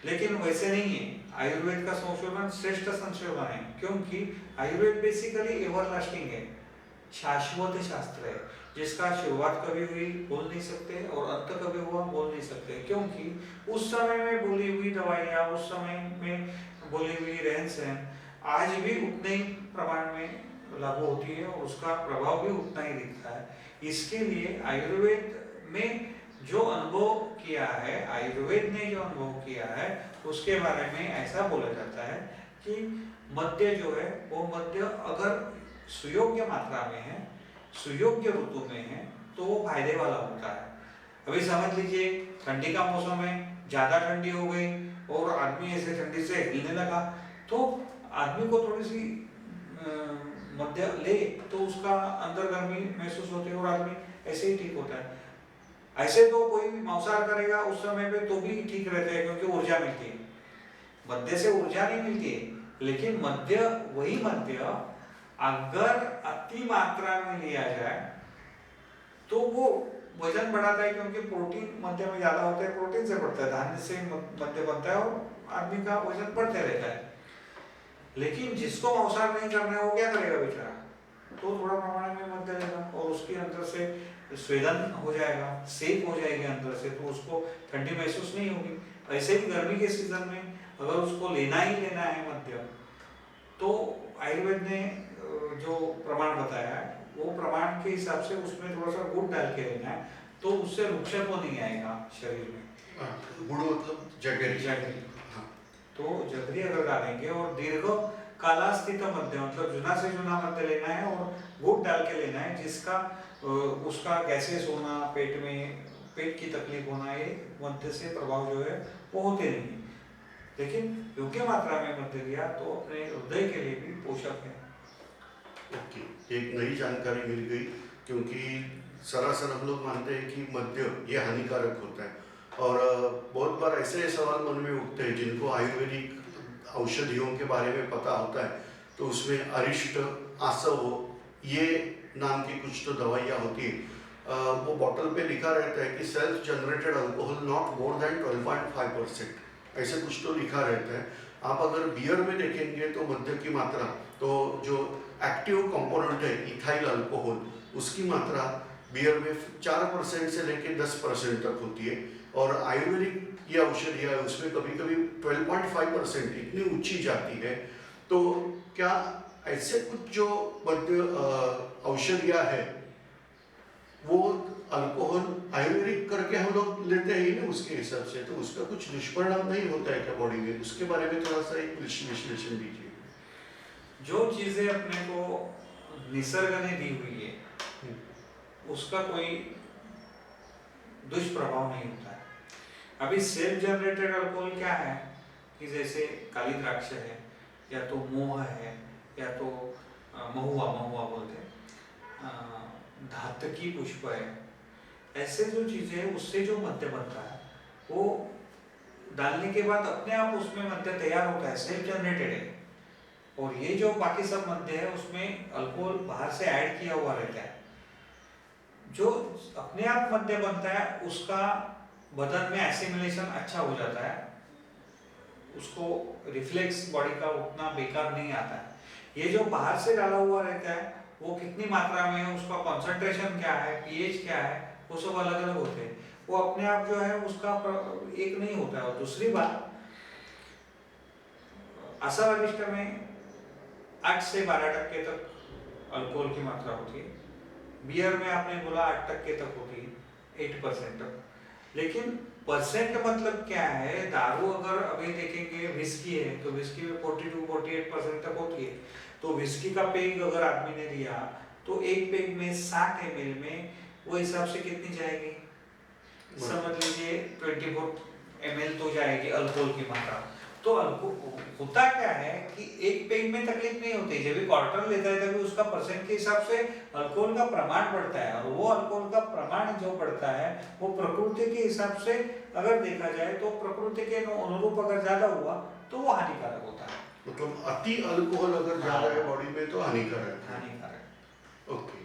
लेकिन वैसे नहीं है। आयुर्वेद का संशोधन श्रेष्ठ संशोधन है, क्योंकि आयुर्वेद बेसिकली एवरलास्टिंग है। शाश्वत शास्त्र है, जिसका शुरुआत कभी हुई बोल नहीं सकते और अंत कभी हुआ बोल नहीं सकते, क्योंकि उस समय में बोली हुई दवाइयाँ, उस समय में बोली हुई रहन सहन आज भी उतने ही प्रमाण में लागू होती है और उसका प्रभाव भी उतना ही दिखता है। इसके लिए आयुर्वेद में जो अनुभव किया है, आयुर्वेद ने जो अनुभव किया है, उसके बारे में ऐसा बोला जाता है कि मद्य जो है वो मद्य अगर सुयोग्य मात्रा में है, सुयोग्य ऋतु में है, तो वो फायदे वाला होता है। अभी समझ लीजिए ठंडी का मौसम है, ज्यादा ठंडी हो गई और आदमी ऐसे ठंडी से हिलने लगा, तो आदमी को थोड़ी सी मद्य ले तो उसका अंदर गर्मी महसूस होती है और आदमी ऐसे ही ठीक होता है। ऐसे तो कोई भी मांसाहार करेगा उस समय पे तो भी ठीक रहता है, क्योंकि ऊर्जा मिलती है। मद्य से ऊर्जा नहीं मिलती है, लेकिन मद्य, वही मद्य अगर अति मात्रा में लिया जाए तो वो वजन बढ़ाता है, क्योंकि प्रोटीन मद्य में ज्यादा होता है, प्रोटीन से बढ़ता है, धान्य से मद्य बनता है और आदमी का वजन बढ़ते रहता है। लेकिन जिसको मांसाहार नहीं करना है वो क्या करेगा बेचारा, तो थोड़ा प्रमाण में मद्य लेगा और उसके अंदर से स्वेदन हो जाएगा, सेक हो जाएगी अंदर से, तो उसको ठंडी महसूस नहीं होगी। ऐसे ही गर्मी के सीजन में अगर उसको लेना ही लेना है मद्य, तो आयुर्वेद ने जो प्रमाण बताया है वो प्रमाण के हिसाब से उसमें थोड़ा सा गुड़ डाल के लेना है, तो उससे रुक्षत्व नहीं आएगा शरीर में। गुड़ मतलब जगरी। जगरी, तो जगरी अगर डालेंगे और दीर्घ कालास्थित मद्य मतलब जुना से जुना मद्य लेना है और गुड़ डाल के लेना है, जिसका उसका गैसेस होना, पेट में पेट की तकलीफ होना, ये मद्य से प्रभाव जो है वो होते नहीं। लेकिन योग्य मात्रा में मद्य लिया तो अपने हृदय के लिए भी पोषक है। ओके, एक नई जानकारी मिल गई, क्योंकि सरासर हम लोग मानते हैं कि मद्य ये हानिकारक होता है, और बहुत बार ऐसे सवाल मन में उठते हैं जिनको आयुर्वेदिक औषधियों के बारे में पता होता है, तो उसमें अरिष्ट, आसव ये नाम की कुछ तो दवाइयाँ होती है, वो बॉटल पे लिखा रहता है कि self generated alcohol not more than 12.5%, ऐसे कुछ तो लिखा रहता है। आप अगर बियर में देखेंगे तो मद्य की मात्रा, तो जो एक्टिव कंपोनेंट है इथाइल अल्कोहल, उसकी मात्रा बियर में 4% से लेकर 10% तक होती है, और आयुर्वेदिक ये औषधियाँ है उसमें कभी कभी 12.5% इतनी ऊंची जाती है। तो क्या ऐसे कुछ जो मद्य औषधियाँ है वो अल्कोहल आयुर्वेदिक करके हम लोग लेते हैं ही ना उसके हिसाब से, तो उसका कुछ दुष्परिणाम नहीं होता है क्या बॉडी में? उसके बारे में थोड़ा सा एक विश्लेषण दीजिए। जो चीजें अपने को निसर्ग ने दी हुई है उसका कोई दुष्प्रभाव नहीं होता है। अभी सेल्फ जनरेटेड अल्कोहल क्या है कि जैसे काली द्राक्ष है, या तो मोह है, या तो महुआ बोलते हैं, धातकी पुष्प है, ऐसे जो चीजें हैं उससे जो मद्य बनता है वो डालने के बाद अपने आप उसमें मद्य तैयार होता है, सेल्फ जनरेटेड है। और ये जो बाकी सब मद्य है उसमें अल्कोहल बाहर से ऐड किया हुआ रहता है। जो अपने आप मद्य बनता है उसका बदन में एसिमिलेशन अच्छा हो जाता है, उसको रिफ्लेक्स बॉडी का उतना बेकार नहीं आता है। ये जो बाहर से डाला हुआ रहता है वो कितनी मात्रा में है, उसका कॉन्सेंट्रेशन क्या है, पीएच क्या है, वो सब अलग अलग होते हैं। वो अपने आप जो है उसका एक नहीं होता है। और दूसरी बात, आशावादिष्ट में 8 से 12% तक अल्कोहल की मात्रा होती है। बियर में आपने बोला 8% तक होती है, 8% तक। लेकिन परसेंट मतलब क्या है, दारू अगर अभी देखेंगे विस्की है तो विस्की में 42-48% तक होती है। तो विस्की का पेग अगर आदमी ने लिया तो एक पेग में 60 ml में वो हिसाब से कितनी जाएगी, समझ लीजिए 24 ml तो जाएगी अल्कोहल की मात्रा। तो होता क्या है कि एक पेग में तकलीफ नहीं होती, जब भी क्वार्टर लेता है तभी उसका परसेंट के हिसाब से अल्कोहल का प्रमाण बढ़ता है, और वो अल्कोहल का प्रमाण जो बढ़ता है वो प्रकृति के हिसाब से अगर देखा जाए तो प्रकृति के अनुरूप अगर ज्यादा हुआ तो वो हानिकारक होता है। मतलब अति अल्कोहल अगर ज्यादा है बॉडी में तो हानिकारक। ओके,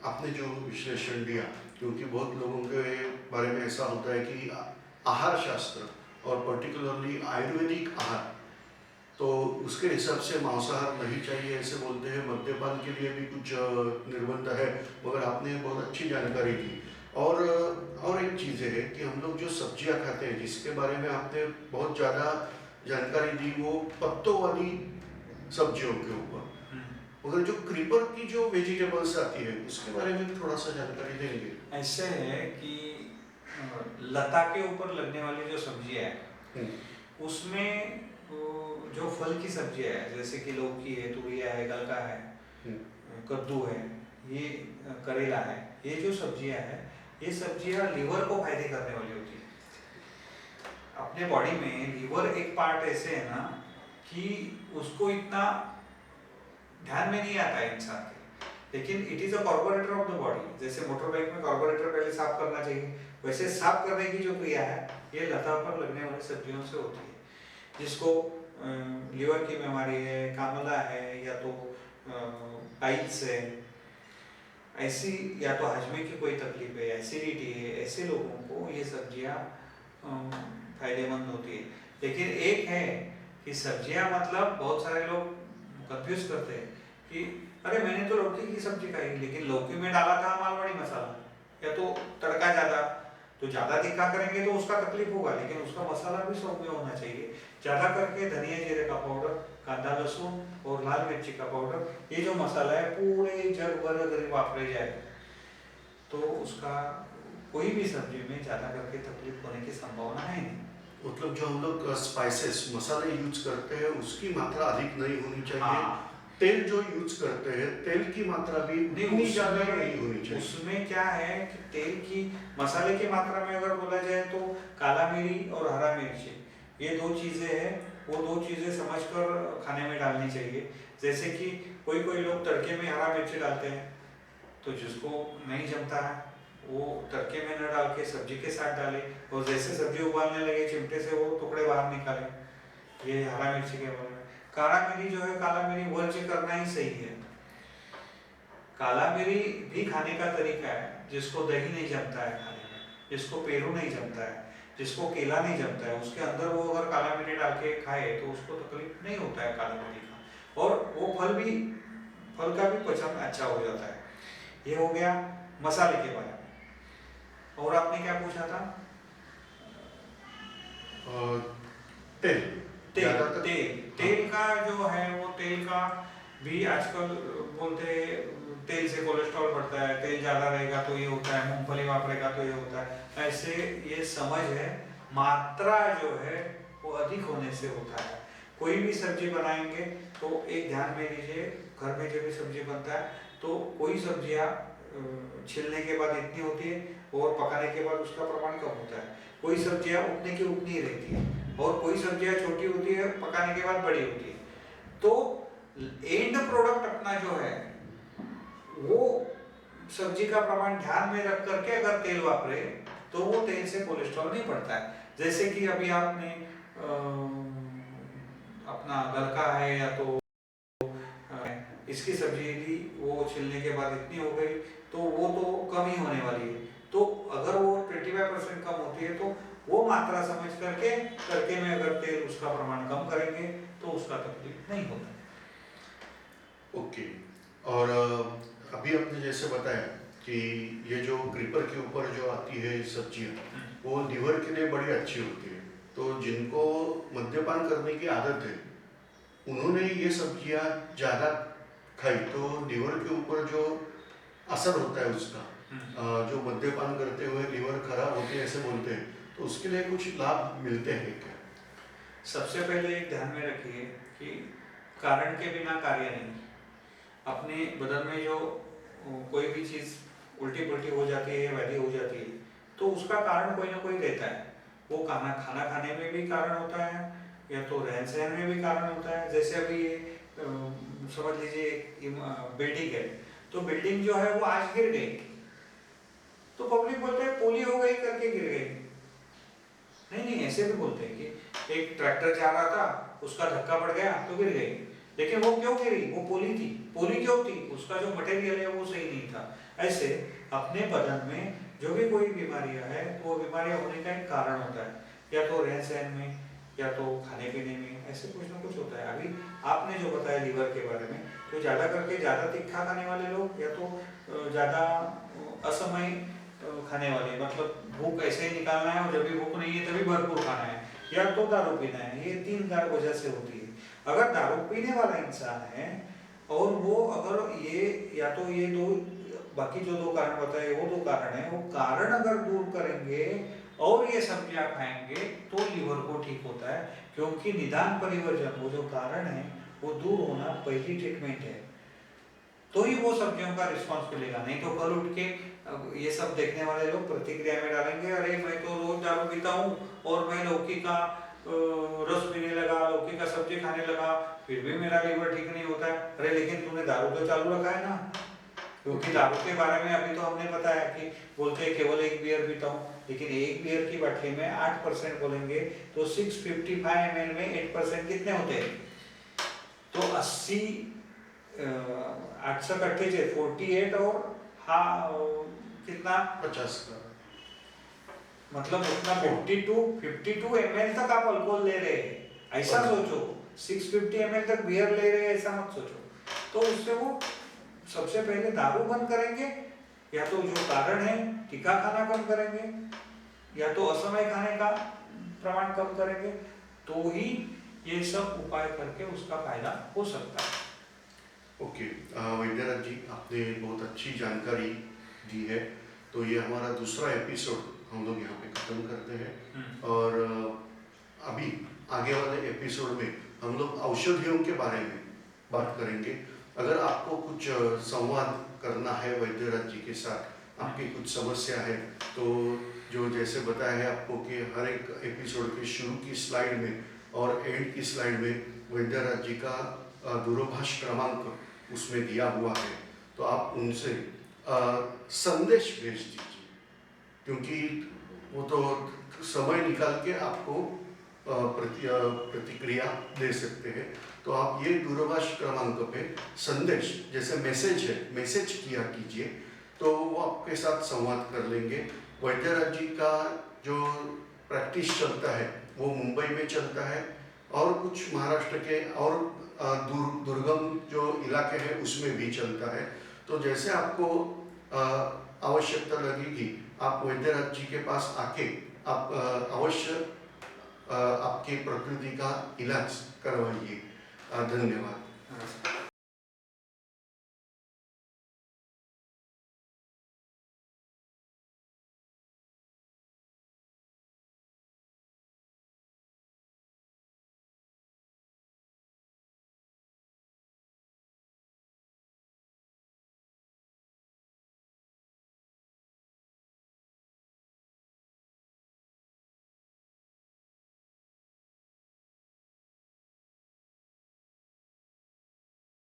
आपने जो विश्लेषण दिया, क्योंकि बहुत लोगों के बारे में ऐसा होता है कि आहार शास्त्र और पर्टिकुलरली आयुर्वेदिक आहार तो उसके हिसाब से मांसाहार नहीं चाहिए ऐसे बोलते हैं। मद्यपान के लिए भी कुछ निर्बंध है, मगर आपने बहुत अच्छी जानकारी दी। और एक चीज़ है कि हम लोग जो सब्जियां खाते हैं, जिसके बारे में आपने बहुत ज़्यादा जानकारी दी, वो पत्तों वाली सब्जियों के ऊपर। मगर जो क्रीपर की जो वेजिटेबल्स आती है, उसके बारे में भी थोड़ा सा जानकारी देंगे? ऐसे है कि लता के ऊपर लगने वाली जो सब्जियां है, हम्म, उसमें जो फल की सब्जियां है, जैसे कि लौकी है, तुरिया है, गलका है, हम्म, कद्दू है, ये करेला है, ये जो सब्जियां है, ये सब्जियां लिवर को फायदे करने वाली होती है। अपने बॉडी में लिवर एक पार्ट ऐसे है ना कि उसको इतना ध्यान में नहीं आता है इंसान के, लेकिन it is a carburettor of the body. जैसे मोटर बाइक में कार्बोरेटर पहले साफ करना चाहिए, वैसे साफ करने की जो क्रिया है ये लता पर लगने वाली सब्जियों से होती है। जिसको लिवर की बीमारी है, कामला है, या तो पाइल्स है, ऐसी, या तो हजमे की कोई तकलीफ है, एसिडिटी है, ऐसे लोगों को ये सब्जियां फायदेमंद होती है। लेकिन एक है कि सब्जियां मतलब बहुत सारे लोग कंफ्यूज करते हैं कि अरे मैंने तो लौकी की सब्जी खाई, लेकिन लौकी में डाला था मालवाड़ी मसाला, या तो तड़का ज़्यादा, तो ज़्यादा तीखा करेंगे तो उसका तकलीफ होगा, लेकिन उसका मसाला भी सौम्य होना चाहिए। ज़्यादा करके धनिया जीरे का पाउडर, कांदा लहसुन और लाल मिर्ची का पाउडर, ये जो मसाला है पूरे जग भर अगर वापरे जाए तो उसका कोई भी सब्जी में ज़्यादा करके तकलीफ होने की संभावना है नहीं। मतलब जो हम लोग स्पाइसेस मसाले यूज करते हैं, उसकी मात्रा अधिक नहीं होनी चाहिए। हाँ, तेल जो यूज करते हैं, तेल की मात्रा भी नहीं, उतनी ज्यादा नहीं होनी चाहिए। उसमें क्या है कि तेल की, मसाले की मात्रा में अगर बोला जाए तो काला मिरी और हरा मिर्च, ये दो चीज़ें हैं, वो दो चीज़ें समझकर खाने में डालनी चाहिए। जैसे कि कोई कोई लोग तड़के में हरा मिर्च डालते हैं, तो जिसको नहीं जमता है वो तड़के में न डाल के सब्जी के साथ डाले, और जैसे सब्जी उबालने लगे चिमटे से वो टुकड़े बाहर निकाले। ये हरा मिर्ची के बारे में। काला मिरी जो है, काला मिरी वर्ज करना ही सही है। काला मिरी भी खाने का तरीका है, जिसको दही नहीं जमता है खाने में, जिसको पेरू नहीं जमता है, जिसको केला नहीं जमता है, उसके अंदर वो अगर काला मिरी डाल के खाए तो उसको तकलीफ नहीं होता है काला मिरी का, और वो फल का भी पचन अच्छा हो जाता है। ये हो गया मसाले के बारे में। और आपने क्या पूछा था? और तेल तेल ज्यादातर। तेल तेल का जो है, वो तेल का भी आजकल बोलते हैं तेल से कोलेस्ट्रॉल बढ़ता है, तेल ज़्यादा रहेगा तो ये होता है, मूंगफली वापरेगा तो ये होता है। ऐसे ये समझ है, मात्रा जो है वो अधिक होने से होता है। कोई भी सब्जी बनाएंगे तो एक ध्यान में लीजिए, घर में जो भी सब्जी बनता है तो कोई सब्जियां छिलने के बाद इतनी होती है और पकाने के बाद उसका प्रमाण कम होता है। कोई सब्जियां उतने की उतनी ही रहती है, और कोई सब्जियां छोटी होती है, पकाने के बाद बड़ी होती है। तो एंड प्रोडक्ट अपना जो है वो सब्जी का प्रमाण ध्यान में रख करके अगर तेल वापरे तो वो तेल से कोलेस्ट्रॉल नहीं बढ़ता है। जैसे कि अभी आपने अपना गलका है, या तो इसकी सब्जी ली, वो छिलने के बाद इतनी हो गई, तो वो तो कम ही होने वाली है। तो अगर वो 25% कम होती है तो वो मात्रा समझ करके तड़के में अगर तेल उसका प्रमाण कम करेंगे तो उसका तकलीफ नहीं होता। ओके। और अभी आपने जैसे बताया कि ये जो क्रीपर के ऊपर जो आती है सब्जियां, वो लीवर के लिए बड़ी अच्छी होती है। तो जिनको मद्यपान करने की आदत है, उन्होंने ये सब्जियां ज़्यादा खाई तो लीवर के ऊपर जो असर होता है उसका, जो मद्यपान करते हुए लीवर खराब होती है ऐसे बोलते हैं, तो उसके लिए कुछ लाभ मिलते हैं क्या? सबसे पहले एक ध्यान में रखिए कि कारण के बिना कार्य नहीं। अपने बदन में जो कोई भी चीज़ उल्टी पुल्टी हो जाती है, वैधी हो जाती है, तो उसका कारण कोई ना कोई रहता है। वो खाना खाने में भी कारण होता है, या तो रहन सहन में भी कारण होता है। जैसे अभी ये समझ लीजिए बिल्डिंग है, तो बिल्डिंग जो है वो आज गिर गई, तो पब्लिक बोलते हैं पोली हो गई करके गिर गई। नहीं नहीं, ऐसे भी बोलते हैं कि एक ट्रैक्टर जा रहा था, उसका धक्का पड़ गया तो गिर गई, लेकिन वो क्यों गिरी? वो पोली थी। पोली क्यों थी? उसका जो मटेरियल है वो सही नहीं था। ऐसे अपने बदन में जो भी कोई बीमारियां है तो वो बीमारियां होने का एक कारण होता है, या तो रहन सहन में, या तो खाने पीने में, ऐसे कुछ ना कुछ होता है। अभी आपने जो बताया लीवर के बारे में, तो ज़्यादा करके ज़्यादा तीखा खाने वाले लोग, या तो ज़्यादा असमय खाने वाले, मतलब भूख ऐसे ही निकालना है और जब भी भूख नहीं है तभी भरपूर खाना है, या तो दारू पीना है। ये 3 वजह से होती है। अगर दारू पीने वाला इंसान है और वो अगर ये, या तो ये दो, बाकी जो 2 कारण बताए वो 2 कारण है, वो कारण अगर दूर करेंगे और ये सब्जियां खाएंगे तो लीवर को ठीक होता है। क्योंकि निदान परिवर्जन, वो जो कारण है वो दूर होना पहली ट्रीटमेंट है, तो ही वो सब्जियों का रिस्पांस मिलेगा। नहीं तो कल उठ के ये सब देखने वाले लोग प्रतिक्रिया में डालेंगे, अरे मैं तो रोज दारू पीता हूँ और मैं लौकी का रस पीने लगा, लौकी का सब्जी खाने लगा, फिर भी मेरा लीवर ठीक नहीं होता है। अरे लेकिन तूने दारू तो चालू रखा है ना। क्योंकि दारू के बारे में अभी तो हमने बताया कि बोलते हैं केवल 1 बियर पीता हूँ, लेकिन 1 बियर की बाटली में 8% बोलेंगे तो 655 ml में 8% कितने होते हैं? तो 80, 8 48 और कितना, 50 का। मतलब उतना 52 ml तक आप अल्कोहल ले रहे हैं, ऐसा सोचो। 650 ml तक बियर ले रहे हैं, ऐसा मत सोचो। तो उससे वो सबसे पहले दारू बंद करेंगे, या तो जो कारण है तीखा खाना कम करेंगे, या तो असमय खाने का प्रमाण कम करेंगे, तो ही ये सब उपाय करके उसका फायदा हो सकता है। ओके, वैद्यनाथ जी, आपने बहुत अच्छी जानकारी दी है। तो ये हमारा दूसरा एपिसोड हम लोग यहाँ पे ख़त्म करते हैं, और अभी आगे वाले एपिसोड में हम लोग औषधियों के बारे में बात करेंगे। अगर आपको कुछ संवाद करना है वैद्यनाथ जी के साथ, आपकी कुछ समस्या है, तो जो जैसे बताया है आपको कि हर एक एपिसोड के शुरू की स्लाइड में और एंड की स्लाइड में वैद्यनाथ जी का दूरभाष क्रमांक उसमें दिया हुआ है, तो आप उनसे संदेश भेज दीजिए, क्योंकि वो तो समय निकाल के आपको प्रतिक्रिया दे सकते हैं। तो आप ये दूरभाष क्रमांक पे संदेश, जैसे मैसेज है, मैसेज किया कीजिए, तो वो आपके साथ संवाद कर लेंगे। वैद्यनाथ जी का जो प्रैक्टिस चलता है वो मुंबई में चलता है, और कुछ महाराष्ट्र के और दुर्गम जो इलाके हैं उसमें भी चलता है। तो जैसे आपको आवश्यकता लगेगी, आप वैद्यनाथ जी के पास आके आप अवश्य आपकी प्रकृति का इलाज करवाइए। धन्यवाद।